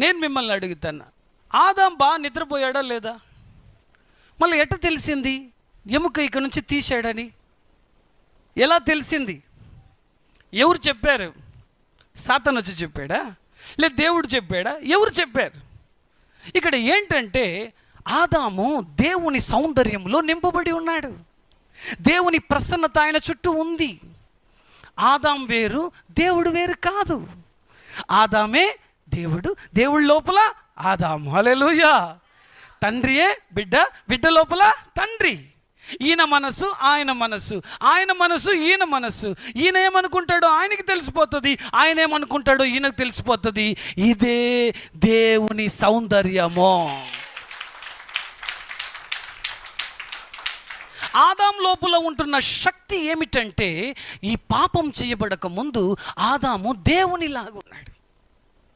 నేను మిమ్మల్ని అడుగుతాను, ఆదాం బాగా నిద్రపోయాడా లేదా? మళ్ళీ ఎట్ట తెలిసింది ఎముక ఇక నుంచి తీసాడని? ఎలా తెలిసింది? ఎవరు చెప్పారు? సాతాను వచ్చి చెప్పాడా? లేదు దేవుడు చెప్పాడా? ఎవరు చెప్పారు? ఇక్కడ ఏంటంటే ఆదాము దేవుని సౌందర్యంలో నింపబడి ఉన్నాడు. దేవుని ప్రసన్నత ఆయన చుట్టూ ఉంది. ఆదాం వేరు, దేవుడు వేరు కాదు. ఆదామే దేవుడు, దేవుడి లోపల ఆదాము. హల్లెలూయా. తండ్రియే బిడ్డ, బిడ్డ లోపల తండ్రి. ఈయన మనసు ఆయన మనసు, ఆయన మనసు ఈయన మనసు. ఈయన ఏమనుకుంటాడో ఆయనకి తెలిసిపోతుంది, ఆయన ఏమనుకుంటాడో ఈయనకు తెలిసిపోతుంది. ఇదే దేవుని సౌందర్యము. ఆదాం లోపల ఉంటున్న శక్తి ఏమిటంటే, ఈ పాపం చేయబడక ముందు ఆదాము దేవునిలాగా ఉన్నాడు.